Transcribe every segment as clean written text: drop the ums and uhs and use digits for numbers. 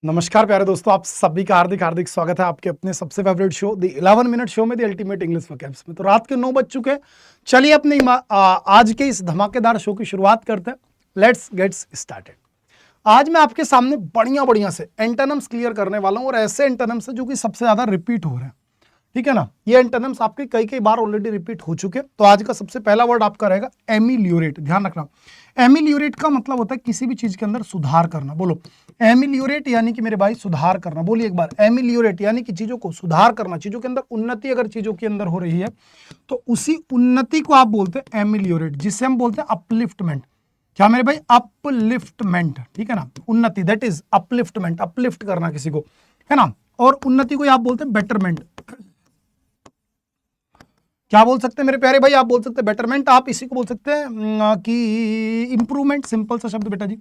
नमस्कार प्यारे दोस्तों, आप सभी का हार्दिक हार्दिक स्वागत है आपके अपने सबसे favourite show the 11 minute show में the ultimate English for caps में। तो रात के 9 बज चुके हैं। चलिए अपने आज के इस धमाकेदार शो की शुरुआत करते हैं। Let's gets started. आज मैं आपके सामने बढ़िया बढ़िया से एंटोनिम्स क्लियर करने वाला हूं और ऐसे एंटोनिम्स है जो कि सबसे ज्यादा रिपीट हो रहे हैं। ठीक है ना, ये एंटोनिम्स आपके कई कई बार ऑलरेडी रिपीट हो चुके हैं। तो आज का सबसे पहला वर्ड आपका रहेगा एमिलियोरेट। ध्यान रखना, एमिलियोरेट का मतलब होता है किसी भी चीज के अंदर सुधार करना। बोलो एमिलियोरेट यानी कि मेरे भाई सुधार करना। बोलिए एक बार, एमिलियोरेट यानी कि चीजों को सुधार करना, चीजों के अंदर उन्नति अगर चीजों के अंदर हो रही है तो उसी उन्नति को आप बोलते हैं एमिलियोरेट, जिसे हम बोलते हैं अपलिफ्टमेंट। क्या मेरे भाई, अपलिफ्टमेंट। ठीक है ना, उन्नति दैट इज अपलिफ्टमेंट, अपलिफ्ट करना किसी को, है ना। और उन्नति को आप बोलते हैं बेटरमेंट। क्या बोल सकते हैं मेरे प्यारे भाई, आप बोल सकते हैं बेटरमेंट। आप इसी को बोल सकते हैं कि इंप्रूवमेंट, सिंपल सा शब्द बेटा जी,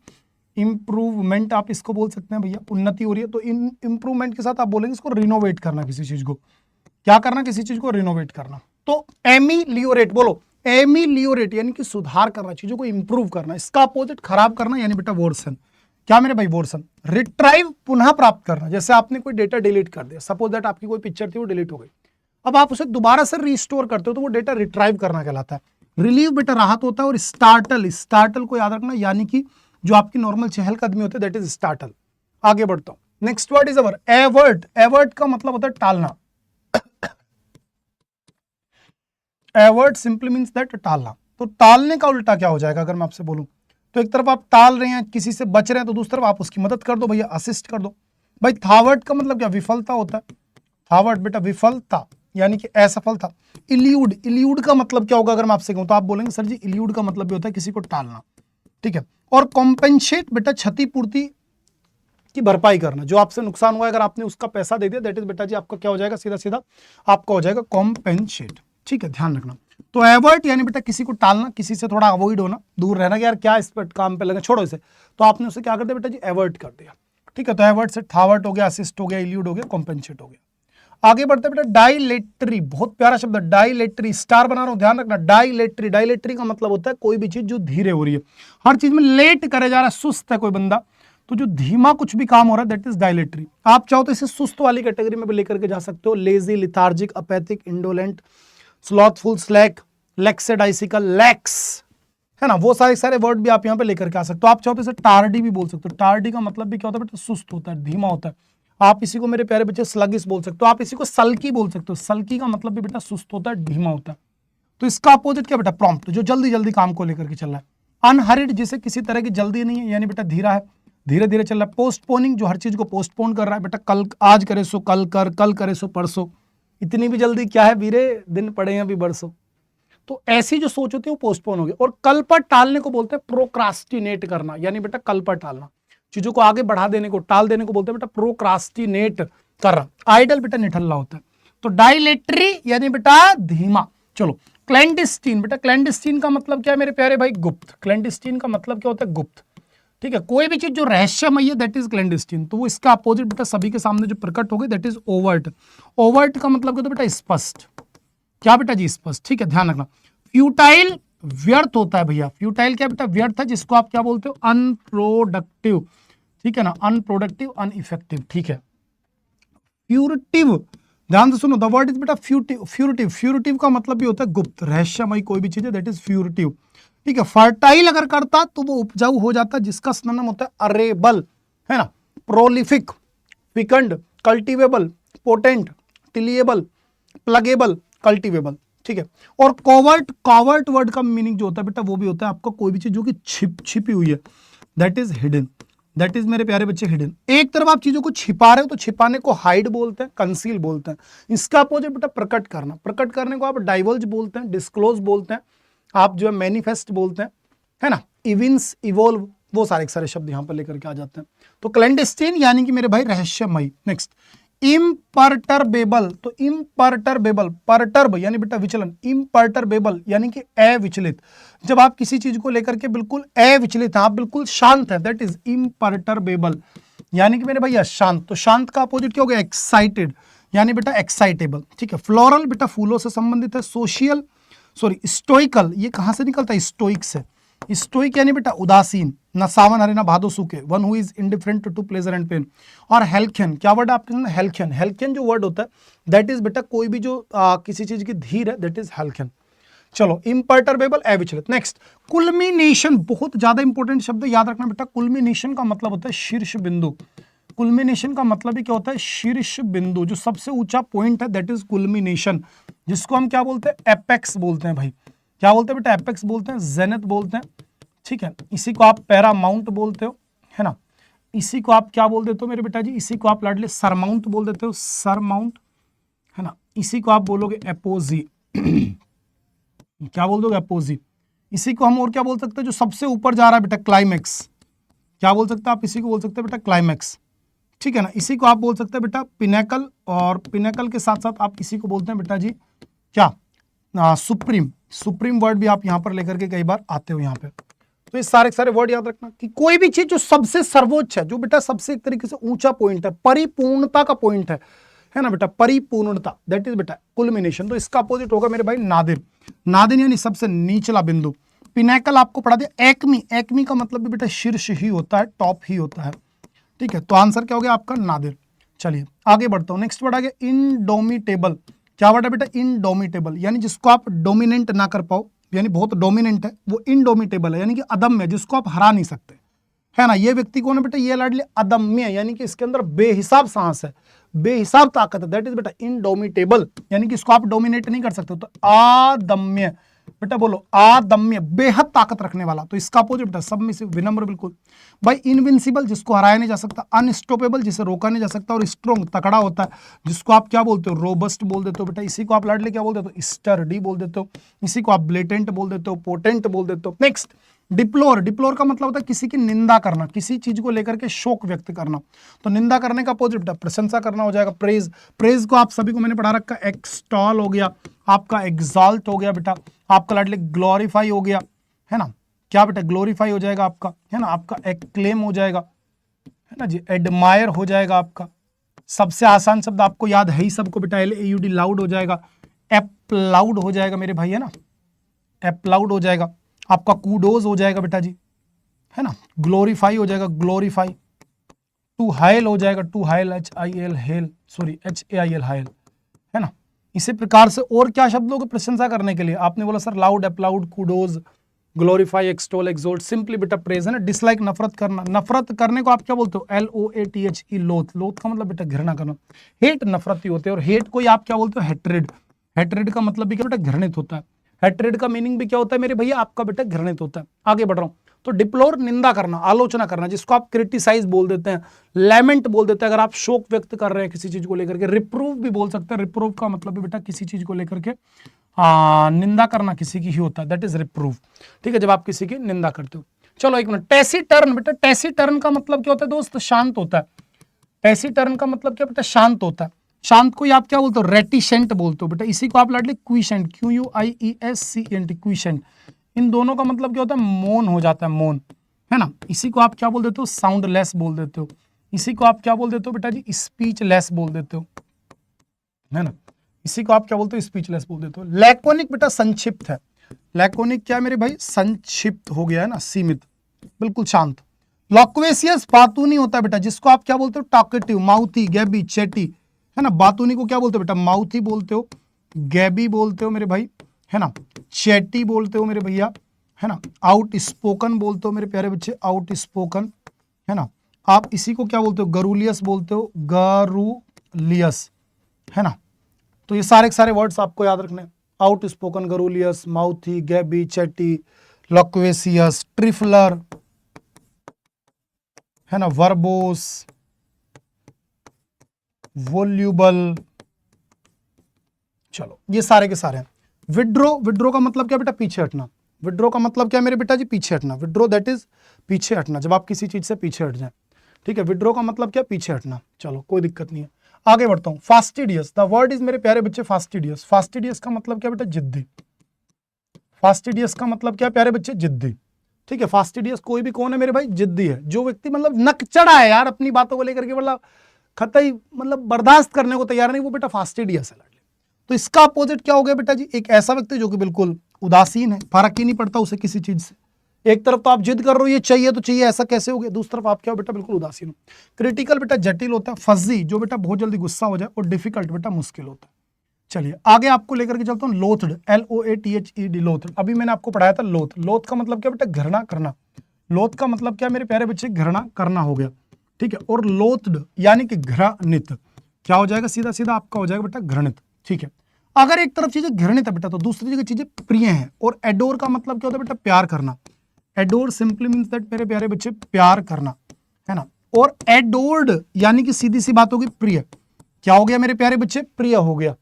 इंप्रूवमेंट आप इसको बोल सकते हैं। भैया उन्नति हो रही है तो इंप्रूवमेंट के साथ आप बोलेंगे इसको रिनोवेट करना, किसी चीज को क्या करना, किसी चीज को रिनोवेट करना। तो एमिलियोरेट, बोलो एमिलियोरेट यानी कि सुधार करना, चीजों को इंप्रूव करना। इसका अपोजिट खराब करना यानी बेटा वर्सन। क्या मेरे भाई, वर्सन। रिट्राइव पुनः प्राप्त करना, जैसे आपने कोई डेटा डिलीट कर दिया, सपोज दैट आपकी कोई पिक्चर थी वो डिलीट हो गई, अब आप उसे दोबारा से रिस्टोर करते हो तो वो डेटा रिट्राइव करना कहलाता है। रिलीव बेटा राहत होता है। और स्टार्टल, स्टार्टल को याद रखना यानी कि जो आपकी नॉर्मल चहलकदमी होती है दैट इज स्टार्टल। आगे बढ़ता हूं, next word is our avert. Avert का मतलब होता है टालना। एवर्ट सिंपली मींस दैट टालना। तो टालने का उल्टा क्या हो जाएगा अगर मैं आपसे बोलूं, तो एक तरफ आप टाल रहे हैं, किसी से बच रहे हैं, तो दूसरी तरफ आप उसकी मदद कर दो भैया, असिस्ट कर दो। भाई थावर्ट का मतलब क्या, विफलता होता है। थावर्ट बेटा विफलता यानी कि असफल था। इल्यूड, इल्यूड का मतलब क्या होगा अगर मैं आपसे कहूं तो आप बोलेंगे सर जी इल्यूड का मतलब भी होता है किसी को टालना। ठीक है। और कॉम्पेंसेट बेटा क्षतिपूर्ति की भरपाई करना, जो आपसे नुकसान हुआ है अगर आपने उसका पैसा दे दिया दैट इज बेटा जी आपका क्या हो जाएगा, सीधा सीधा आपका हो जाएगा कॉम्पेंसेट। ठीक है, ध्यान रखना। तो एवर्ट यानी बेटा किसी को टालना, किसी से थोड़ा अवॉइड होना, दूर रहना कि यार क्या इस पर काम पे लगे, छोड़ो इसे, तो आपने उसे क्या कर दिया बेटा जी, एवर्ट कर दिया। ठीक है, तो एवर्ट से थावर्ट हो गया, असिस्ट हो गया, इल्यूड हो गया, कॉम्पेंसेट हो गया। आगे बढ़ते बेटा डाइलेटरी, बहुत प्यारा शब्द है डाइलेटरी, स्टार बना रहा हूं ध्यान रखना। डाइलेटरी, डाइलेटरी का मतलब होता है कोई भी चीज जो धीरे हो रही है, हर चीज में लेट करे जा रहा है, सुस्त है कोई बंदा, तो जो धीमा कुछ भी काम हो रहा है दैट इज डाइलेटरी। आप चाहो तो इसे सुस्त वाली कैटेगरी में भी लेकर के जा सकते हो, lazy, lethargic, apathetic, indolent, slothful, slack, lackadaisical, lax, है ना, वो सारे वर्ड भी आप यहाँ पे लेकर के आ सकते हो। आप चाहो तो इसे टार्डी भी बोल सकते हो। टार्डी का मतलब भी क्या होता है बेटा, सुस्त होता है, धीमा होता है। आप इसी को मेरे प्यारे बच्चे स्लगिश बोल सकते हो। आप इसी को सल्की बोल सकते हो। सल्की का मतलब भी बेटा सुस्त होता है, धीमा होता है। तो इसका अपोजिट क्या बेटा, प्रॉम्प्ट, जो जल्दी जल्दी काम को लेकर के चल रहा है। अनहरिड, जिसे किसी तरह की जल्दी नहीं है यानी बेटा धीरा है, धीरे धीरे चल रहा है। पोस्टपोनिंग, जो हर चीज को पोस्टपोन कर रहा है बेटा, कल आज करे सो कल कर, कल करे सो परसों, इतनी भी जल्दी क्या है वीरे, दिन पड़े हैं अभी बरसों। तो ऐसी जो सोच होती है वो पोस्टपोन हो गई। और कल पर टालने को बोलते हैं प्रोक्रास्टिनेट करना, यानी बेटा कल पर टालना, चीजों को आगे बढ़ा देने को, टाल देने को बोलते हैं बेटा प्रोक्रास्टिनेट करना। आइडल बेटा निठल्ला होता है। तो डाइलेटरी यानी बेटा धीमा। चलो क्लैंडिस्टीन, बेटा क्लैंडिस्टीन का मतलब क्या है मेरे प्यारे भाई, गुप्त। क्लैंडिस्टीन का मतलब क्या होता है, गुप्त। ठीक है, कोई भी चीज जो रहस्यमय है दैट इज क्लैंडिस्टीन। तो वो इसका अपोजिट बेटा सभी के सामने जो प्रकट हो गई दैट इज ओवर्ट। ओवर्ट का मतलब क्या होता है बेटा, स्पष्ट। क्या बेटा जी, स्पष्ट। ठीक है, ध्यान रखना। फ्यूटाइल व्यर्थ होता है भैया। फ्यूटाइल क्या बेटा, व्यर्थ है, जिसको आप क्या बोलते हो, अनप्रोडक्टिव। ठीक है ना, अनप्रोडक्टिव, अनइफेक्टिव। ठीक है। फ्यूरिटिव, ध्यान से सुनो, द वर्ड इज बेटा फ्यूटिव। फ्यूरिटिव, फ्यूरिटिव का मतलब भी होता है गुप्त, रहस्यमय कोई भी चीज है दैट इज फ्यूरिटिव। ठीक है। फर्टाइल अगर करता तो वो उपजाऊ हो जाता, जिसका सिनोनिम होता है अरेबल, है ना, prolific, fecund, cultivable, potent, tillable, ploughable, cultivable. ठीक है। और कॉवर्ट, कॉवर्ट वर्ड का मीनिंग जो होता है बेटा वो भी होता है आपका कोई भी चीज जो कि छिपी हुई है that is hidden. That is मेरे प्यारे बच्चे हिडन। एक तरफ आप चीजों को छिपा रहे हो तो छिपाने को हाइड बोलते हैं, कंसील बोलते हैं। इसका अपोजिट बेटा प्रकट करना, प्रकट करने को आप डाइवल्ज बोलते हैं, डिस्क्लोज बोलते हैं, आप जो है मैनिफेस्ट बोलते हैं, है ना, इविंस, इवोल्व, वो सारे शब्द यहां पर लेकर के आ जाते हैं। तो क्लैंडेस्टीन यानी कि मेरे भाई रहस्यमयी। नेक्स्ट इम्परटर्बेबल। तो इम्परटर्बेबल, परटर्ब यानी बेटा विचलन, इम्परटर्बेबल यानी कि अविचलित। जब आप किसी चीज को लेकर के बिल्कुल अविचलित हैं, आप बिल्कुल शांत हैं, दैट इज इम्परटर्बेबल यानी कि मेरे भैया शांत। तो शांत का अपोजिट क्या हो गया, एक्साइटेड यानी बेटा एक्साइटेबल। ठीक है। फ्लोरल बेटा फूलों से संबंधित है। सोशियल, सॉरी स्टोइकल, ये कहां से निकलता है, स्टोइक से। स्टोइक यानी बेटा उदासीन, न सावन हरे न भादो सूखे, one who is indifferent to pleasure and pain. और हेल्कियन, क्या वर्ड है आपके सामने, हेल्कियन। हेल्कियन जो वर्ड होता है दैट इज बेटा कोई भी जो किसी चीज की धीर है, दैट इज हेल्कियन। चलो, इम्पर्टर्बेबल, अविचलित। नेक्स्ट, कुल्मिनेशन, बहुत ज्यादा इंपॉर्टेंट शब्द याद रखना बेटा। कुल्मिनेशन का मतलब होता है शीर्ष बिंदु। कुल्मिनेशन का मतलब ही क्या होता है, शीर्ष बिंदु, जो सबसे ऊंचा पॉइंट है दैट इज कुल्मिनेशन, जिसको हम क्या बोलते हैं, एपेक्स बोलते हैं भाई। क्या बोलते हैं बेटा, एपेक्स बोलते हैं, जेनिथ बोलते हैं, ठीक है। इसी को आप पैरामाउंट बोलते हो, है ना। इसी को आप क्या बोल देते हो मेरे बेटा जी, इसी को आप लाडले सरमाउंट बोल देते हो, सरमाउंट, है ना। इसी को आप बोलोगे एपोजी क्या बोल दोगे, अपोजी। इसी को हम और क्या बोल सकते हैं, जो सबसे ऊपर जा रहा है बेटा, क्लाइमेक्स। क्या बोल सकते हैं आप, इसी को बोल सकते हैं बेटा क्लाइमेक्स, ठीक है ना। इसी को आप बोल सकते हैं बेटा पिनेकल, और पिनेकल के साथ साथ आप इसी को बोलते हैं बेटा जी क्या, सुप्रीम। सुप्रीम वर्ड भी आप यहां पर लेकर के कई बार आते हो यहाँ पे। तो ये सारे वर्ड याद रखना कि कोई भी चीज जो सबसे सर्वोच्च है, जो बेटा सबसे एक तरीके से ऊंचा पॉइंट है, परिपूर्णता का पॉइंट है ना बेटा, परिपूर्णता, दैट इज बेटा कुल्मिनेशन। तो इसका अपोजिट होगा मेरे भाई नादिर। नादिर यानी सबसे निचला बिंदु। पिनेकल आपको पढ़ा दिया। एक्मी, एक्मी का मतलब भी बेटा शीर्ष ही होता है, टॉप ही होता है, ठीक है। तो आंसर क्या हो गया आपका, नादिर। चलिए आगे बढ़ता हूं। नेक्स्ट वर्ड आ गया इंडोमिटेबल। क्या वर्ड है बेटा, इंडोमिटेबल, यानी जिसको आप डोमिनेंट ना कर पाओ, यानी बहुत डोमिनेंट है, वो इंडोमिटेबल है, यानी कि अदम्य, जिसको आप हरा नहीं सकते, है ना। ये व्यक्ति कौन है बेटा, ये लाडले अदम्य, यानी कि इसके अंदर बेहिसाब सांस है, बेहिसाब ताकत है, दैट इज बेटा इनडोमिटेबल, यानी कि इसको आप डोमिनेट नहीं कर सकते। तो अदम्य, बेटा बोलो अदम्य, बेहद ताकत रखने वाला। तो इसका अपोजिट बेटा सबमिसिव, विनम्र, बिल्कुल भाई। इनविंसिबल, जिसको हराया नहीं जा सकता। अनस्टॉपेबल, जिसे रोका नहीं जा सकता। और स्ट्रॉन्ग, तकड़ा होता है, जिसको आप क्या बोलते हो, रोबस्ट बोल देते हो बेटा। इसी को आप लाडले क्या बोल देते हो, स्टर्डी बोल देते हो। इसी को आप ब्लेटेंट बोल देते हो, पोटेंट बोल देते हो। नेक्स्ट, डिप्लोर। डिप्लोर का मतलब होता है किसी की निंदा करना, किसी चीज को लेकर के शोक व्यक्त करना। तो निंदा करने का अपोजिट बेटा प्रशंसा करना हो जाएगा, प्रेज। प्रेज को आप सभी को मैंने पढ़ा रखा, एक्सटॉल हो गया आपका, एग्जॉल्ट हो गया बेटा आपका लाडले, ग्लोरीफाई हो गया, है ना। क्या बेटा, ग्लोरीफाई हो जाएगा आपका, है ना। आपका एक्लेम हो जाएगा, है ना जी। एडमायर हो जाएगा आपका। सबसे आसान शब्द आपको याद है ही सबको बेटा, LAUD, लाउड हो जाएगा। एप्लाउड हो जाएगा मेरे भाई, है ना, एप्लाउड हो जाएगा आपका। कूडोज हो जाएगा बेटा जी, है ना। ग्लोरीफाई हो जाएगा, ग्लोरीफाई। टू हाइल हो जाएगा, टू हाइल, HIL, हेल, सॉरी HAIL, हाइल, है ना। इसी प्रकार से और क्या शब्दों की प्रशंसा करने के लिए आपने बोला sir, laud, applaud, kudos, glorify, extol, exalt, simply बेटा प्रेज, है ना। डिसलाइक, नफरत करना। नफरत करने को आप क्या बोलते हो, LOATHE, लोथ। लोथ का मतलब बेटा घृणा करना। हेट, नफरत ही होते हैं। और हेट को आप क्या बोलते हो, हेट्रेड। हेट्रेड का मतलब भी क्या बेटा, घृणित होता है। हेट्रेड का मीनिंग भी क्या होता है मेरे भैया, आपका बेटा घृणित होता है। आगे बढ़ रहा हूं। तो डिप्लोर, निंदा करना, आलोचना करना, जिसको आप क्रिटिसाइज बोल देते हैं, लैमेंट बोल देते हैं अगर आप शोक व्यक्त कर रहे हैं किसी चीज को लेकर के। रिप्रूव भी बोल सकते हैं। रिप्रूव का मतलब भी बेटा किसी चीज को लेकर के निंदा करना किसी की ही होता है, दैट इज रिप्रूव, ठीक है, जब आप किसी की निंदा करते हो। चलो एक मिनट, टैसीटर्न बेटा, टैसीटर्न का मतलब क्या होता है दोस्त, शांत होता है। टैसीटर्न का मतलब क्या बेटा, शांत होता है। शांत को आप क्या बोलते हो, रेटिसेंट बोलते हो बेटा। इसी को आप लाडले क्विसेंट, QUIESCENT, क्विसेंट। इन दोनों का मतलब क्या होता है, मौन हो जाता है, मौन, है ना। इसी को आप क्या बोल देते हो, साउंडलेस बोल देते हो। इसी को आप क्या बोल देते हो बेटा जी, स्पीचलेस बोल देते हो, है ना। इसी को आप क्या बोलते हो, स्पीचलेस बोल देते हो। लैकोनिक बेटा संक्षिप्त है। लैकोनिक क्या है मेरे भाई, संक्षिप्त हो गया, है ना, सीमित, बिल्कुल शांत। लॉक्वेसियस, बातूनी होता है बेटा, जिसको आप क्या बोलते हो, टॉकेटिव, माउथी, गैबी, चैटी, है ना। बातूनी को क्या बोलते हो बेटा, माउथी बोलते हो, गैबी बोलते हो मेरे भाई, है ना, चैटी बोलते हो मेरे भैया, है ना। आउट स्पोकन बोलते हो मेरे प्यारे बच्चे, आउट स्पोकन, है ना। आप इसी को क्या बोलते हो, गरूलियस बोलते हो, गरूलियस, है ना। तो ये सारे वर्ड्स आपको याद रखने, आउट स्पोकन, गरूलियस, माउथी, गैबी, चैटी, लॉक्वेसियस, ट्रिफलर, है ना, वर्बोस, वोल्यूबल। चलो ये सारे के सारे हैं। विड्रो, विड्रो का मतलब क्या बेटा, पीछे हटना। विड्रो का मतलब क्या मेरे बेटा जी, पीछे हटना। विड्रो दैट इज पीछे हटना, जब आप किसी चीज से पीछे हट जाए, ठीक है। विड्रो का मतलब क्या, पीछे हटना। चलो कोई दिक्कत नहीं है, आगे बढ़ता हूं। फास्टिडियस, द वर्ड इज मेरे प्यारे बच्चे फास्टिडियस। फास्टिडियस का मतलब क्या बेटा, जिद्दी। फास्टिडियस का मतलब क्या प्यारे बच्चे, जिद्दी, ठीक है। फास्टिडियस कोई भी कौन है मेरे भाई, जिद्दी है। जो व्यक्ति मतलब नक चढ़ा है यार अपनी बातों को लेकर के, मतलब खतई, मतलब बर्दाश्त करने को तैयार नहीं, वो बेटा फास्टिडियस है। तो इसका अपोजिट क्या हो गया बेटा जी, एक ऐसा व्यक्ति जो कि बिल्कुल उदासीन है, फर्क ही नहीं पड़ता उसे किसी चीज से, एक तरफ तो आप जिद कर रहे हो ये चाहिए तो चाहिए, ऐसा कैसे हो गया, दूसरी तरफ आप क्या हो बेटा बिल्कुल उदासीन हो। क्रिटिकल बेटा जटिल होता है, फजी जो बेटा बहुत जल्दी गुस्सा हो जाए, और डिफिकल्ट बेटा मुश्किल होता है। चलिए आगे आपको लेकर के चलता हूँ, लोथड, LOATHED, लोथड। अभी मैंने आपको पढ़ाया था लोथ। लोथ का मतलब क्या बेटा, घृणा करना। लोथ का मतलब क्या मेरे प्यारे बच्चे, घृणा करना हो गया, ठीक है। और लोथड यानी कि घृणित, क्या हो जाएगा, सीधा सीधा आपका हो जाएगा बेटा घृणित, ठीक है। अगर एक तरफ चीजें घृणित है बेटा तो दूसरी जगह चीजें प्रिय हैं। और एडोर का मतलब क्या होता है बेटा, प्यार करना। एडोर सिंपली मीन्स दैट मेरे प्यारे बच्चे प्यार करना, है ना। और एडोर्ड यानी कि सीधी सी बात होगी प्रिय, क्या हो गया मेरे प्यारे बच्चे, प्रिय हो गया,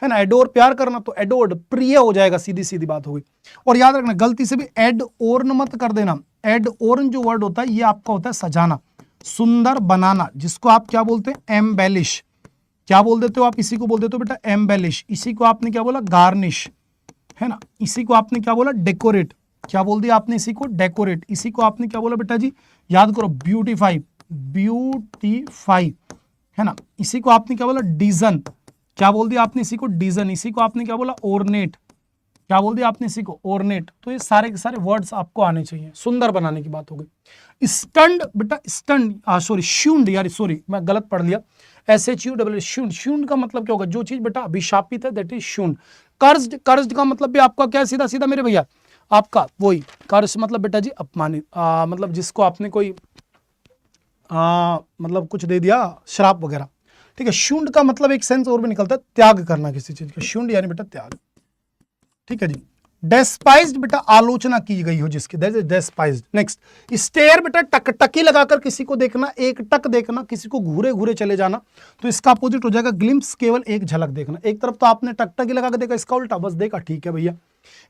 है ना। एडोर प्यार करना, तो एडोर्ड प्रिय हो जाएगा, सीधी सीधी बात होगी। और याद रखना गलती से भी एड ओर्न मत कर देना। एड ओर्न जो वर्ड होता है ये आपका होता है सजाना, सुंदर बनाना, जिसको आप क्या बोलते हैं, एम्बेलिश। क्या बोल देते हो आप, इसी को बोल देते हो बेटा एम्बेलिश। इसी को आपने क्या बोला, गार्निश, है ना। इसी को आपने क्या बोला, डेकोरेट। क्या बोल दिया आपने, इसी को डेकोरेट। इसी को आपने क्या बोला बेटा जी, याद करो, ब्यूटीफाई, ब्यूटीफाई, है ना। इसी को आपने क्या बोला, डिजन। क्या बोल दिया आपने, इसी को डिजन। इसी को आपने क्या बोला, ओर्नेट। क्या बोल दिया आपने, इसी को ओर्नेट। तो ये सारे के सारे वर्ड्स आपको आने चाहिए। सुंदर बनाने की बात हो गई। स्टंड बेटा, स्टंड सॉरी शून्ड, यार सॉरी मैं गलत पढ़ लिया, SHUND, शून्ड। शून्ड का मतलब क्या होगा, जो चीज बेटा अभिशापित है, दैट इज शून्ड। कर्ज, कर्ज का मतलब भी आपका क्या है, सीधा सीधा मेरे भैया, आपका वही कर्ज मतलब बेटा जी अपमानित, मतलब जिसको आपने कोई मतलब कुछ दे दिया, श्राप वगैरह, ठीक है। शून्ड का मतलब एक सेंस और भी निकलता है, त्याग करना किसी चीज का, शून्ड यानी बेटा त्याग, ठीक है जी। डेस्पाइज्ड बेटा आलोचना की गई हो जिसकी, दैट इज डेस्पाइज्ड। नेक्स्ट, स्टेयर बेटा टकटकी लगाकर किसी को देखना, एक टक देखना, किसी को घूरे घूरे चले जाना, तो इसका अपोजिट हो जाएगा ग्लिम्स, केवल एक झलक देखना। एक तरफ तो आपने टकटकी लगा कर देखा, इसका उल्टा बस देखा, ठीक है भैया।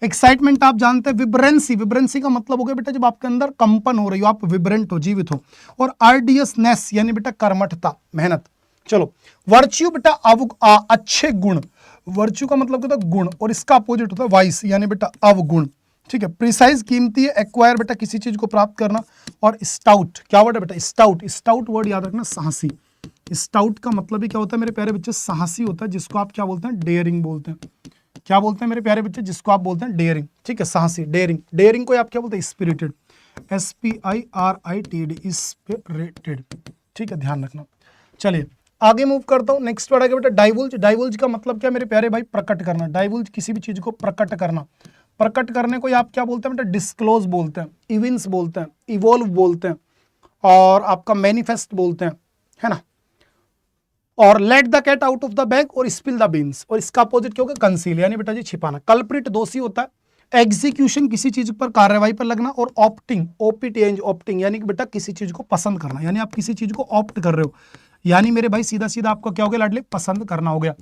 एक्साइटमेंट आप जानते हैं, विब्रेंसी, विब्रेंसी का मतलब हो गया बेटा जब आपके अंदर कंपन हो रही हो, आप विब्रेंट हो, जीवित हो। और आर्डियसनेस यानी बेटा कर्मठता, मेहनत। चलो, वर्च्यू बेटा अच्छे गुण, वर्च्यू का मतलब होता है गुण, और इसका अपोजिट होता है वाइस यानी बेटा अवगुण, ठीक है। प्रिसाइज कीमती है, एक्वायर बेटा किसी चीज को प्राप्त करना। और स्टाउट, क्या वर्ड है बेटा, स्टाउट। स्टाउट वर्ड याद रखना, साहसी। स्टाउट का मतलब ही क्या होता है मेरे प्यारे बच्चे, साहसी होता है, जिसको आप क्या बोलते हैं, डेयरिंग बोलते हैं। क्या बोलते हैं मेरे प्यारे बच्चे, जिसको आप बोलते हैं डेयरिंग, ठीक है, साहसी, डेयरिंग। डेयरिंग को आप क्या बोलते हैं, स्पिरिटेड, SPIRITED, स्पिरिटेड, ठीक है, ध्यान रखना। चलिए आगे मूव करता हूं, नेक्स्ट वर्ड आएगा बेटा डाइवल्ज। डाइवल्ज का मतलब क्या मेरे प्यारे भाई, प्रकट करना। डाइवल्ज किसी भी चीज को प्रकट करना। प्रकट करने को आप क्या बोलते हैं बेटा, डिस्क्लोज बोलते हैं, इविंस बोलते हैं, इवोल्व बोलते हैं, और आपका मैनिफेस्ट बोलते हैं, है ना। और let the cat out of the bag और स्पिल द बीन्स, और इसका अपोजिट क्या होगा, कंसील यानी बेटा जी छिपाना। कल्प्रिट दोषी होता है। एग्जीक्यूशन किसी चीज पर कार्रवाई पर लगना। और ऑप्टिंग, OPTING, ऑप्टिंग यानी कि बेटा किसी चीज को पसंद करना, यानी आप किसी चीज को ऑप्ट कर रहे हो, यानी मेरे भाई सीधा सीधा आपका क्या हो गया लाडले, पसंद करना हो गया।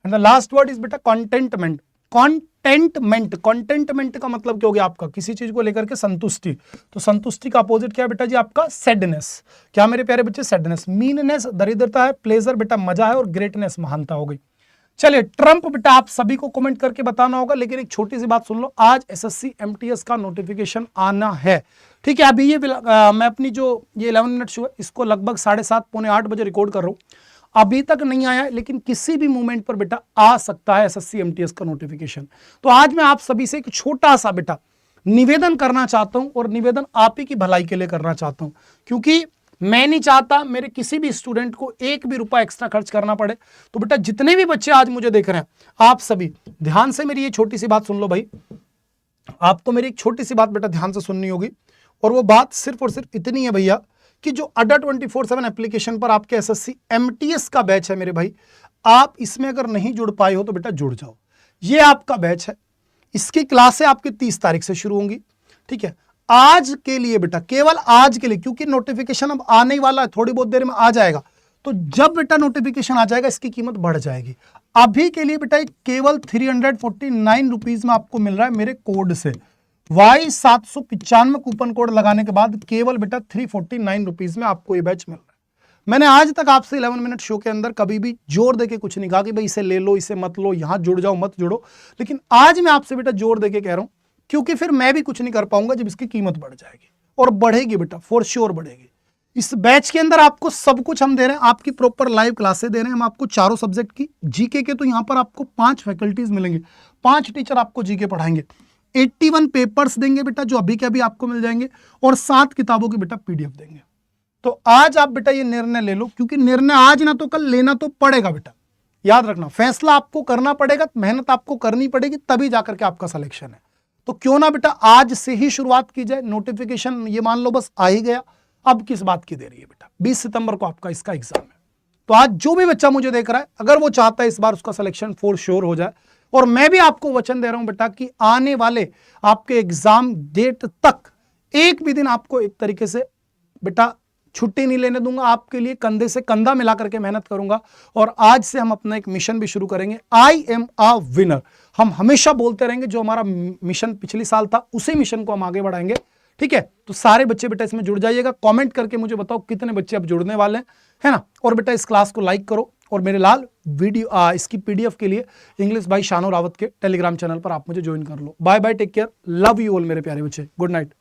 And the last word is बेटा कॉन्टेंटमेंट। कॉन्टेंटमेंट, कॉन्टेंटमेंट का मतलब क्या हो गया आपका, किसी चीज को लेकर के संतुष्टि। तो संतुष्टि का अपोजिट क्या है बेटा जी, आपका सैडनेस। क्या मेरे प्यारे बच्चे, सैडनेस। मीननेस दरिद्रता है, प्लेजर बेटा मजा है, और ग्रेटनेस महानता हो गई। चलिए ट्रंप बेटा आप सभी को कमेंट करके बताना होगा, लेकिन एक छोटी सी बात सुन लो, आज SSC MTS का नोटिफिकेशन आना है, ठीक है। अभी ये मैं अपनी जो ये 11 मिनट शो है इसको लगभग 7:30 पौने 8 बजे रिकॉर्ड कर रहा हूँ, अभी तक नहीं आया है, लेकिन किसी भी मोमेंट पर बेटा आ सकता है SSC MTS का नोटिफिकेशन। तो आज मैं आप सभी से एक छोटा सा बेटा निवेदन करना चाहता हूं, और निवेदन आप ही की भलाई के लिए करना चाहता हूं, क्योंकि मैं नहीं चाहता मेरे किसी भी स्टूडेंट को एक भी रुपया एक्स्ट्रा खर्च करना पड़े। तो बेटा जितने भी बच्चे आज मुझे देख रहे हैं, आप सभी ध्यान से मेरी ये छोटी सी बात सुन लो भाई। आपको मेरी एक छोटी सी बात बेटा ध्यान से सुननी होगी, और वो बात सिर्फ और सिर्फ इतनी है भैया कि जो अड्डा 24/7 एप्लीकेशन पर आपके SSC MTS का बैच है मेरे भाई, आप इसमें अगर नहीं जुड़ पाए हो तो बेटा जुड़ जाओ। ये आपका बैच है, इसकी क्लासें आपकी 30 तारीख से शुरू होंगी, ठीक है। आज के लिए बेटा, केवल आज के लिए, क्योंकि नोटिफिकेशन अब आने ही वाला है, थोड़ी बहुत देर में आ जाएगा, तो जब बेटा नोटिफिकेशन आ जाएगा इसकी कीमत बढ़ जाएगी। अभी के लिए बेटा केवल 349 रुपीज में आपको मिल रहा है मेरे कोड से। Y795 कूपन कोड लगाने के बाद केवल बेटा 349 रुपीज में आपको ये बैच मिल रहा है। मैंने आज तक आपसे 11 मिनट शो के अंदर कभी भी जोर देके कुछ नहीं कहा कि भाई इसे ले लो, इसे मत लो, यहां जुड़ जाओ, मत जुड़ो, लेकिन आज मैं आपसे बेटा जोर देके कह रहा हूं, क्योंकि फिर मैं भी कुछ नहीं कर पाऊंगा जब इसकी कीमत बढ़ जाएगी, और बढ़ेगी बेटा, फॉर श्योर बढ़ेगी। इस बैच के अंदर आपको सब कुछ हम दे रहे हैं, आपकी प्रॉपर लाइव क्लासें दे रहे हैं हम आपको, चारों सब्जेक्ट की। जीके के तो यहां पर आपको 5 फैकल्टीज मिलेंगे, 5 टीचर आपको जीके पढ़ाएंगे। 81 पेपर्स देंगे बेटा जो अभी के अभी आपको मिल जाएंगे, और 7 किताबों की बेटा पीडीएफ देंगे। तो आज आप बेटा ये निर्णय ले लो, क्योंकि निर्णय आज ना तो कल लेना तो पड़ेगा बेटा, याद रखना, फैसला आपको करना पड़ेगा, मेहनत आपको करनी पड़ेगी, तभी जाकर के आपका सिलेक्शन है। तो क्यों ना बेटा आज से ही शुरुआत की जाए। नोटिफिकेशन ये मान लो बस आ ही गया, अब किस बात की देरी है बेटा, 20 सितंबर को आपका इसका एग्जाम है। तो आज जो भी बच्चा मुझे देख रहा है, अगर वो चाहता है इस बार उसका सिलेक्शन फॉर श्योर हो जाए, और मैं भी आपको वचन दे रहा हूं बेटा कि आने वाले आपके एग्जाम डेट तक एक भी दिन आपको एक तरीके से बेटा छुट्टी नहीं लेने दूंगा, आपके लिए कंधे से कंधा मिला करके मेहनत करूंगा। और आज से हम अपना एक मिशन भी शुरू करेंगे, आई एम अ विनर। हम हमेशा बोलते रहेंगे, जो हमारा मिशन पिछले साल था उसी मिशन को हम आगे बढ़ाएंगे, ठीक है। तो सारे बच्चे बेटा इसमें जुड़ जाइएगा, कमेंट करके मुझे बताओ कितने बच्चे अब जुड़ने वाले हैं, है ना। और बेटा इस क्लास को लाइक करो, और मेरे लाल वीडियो इसकी पीडीएफ के लिए इंग्लिश बाय शानो रावत के टेलीग्राम चैनल पर आप मुझे ज्वाइन कर लो। Bye bye, take care, love you all मेरे प्यारे बच्चे, गुड नाइट।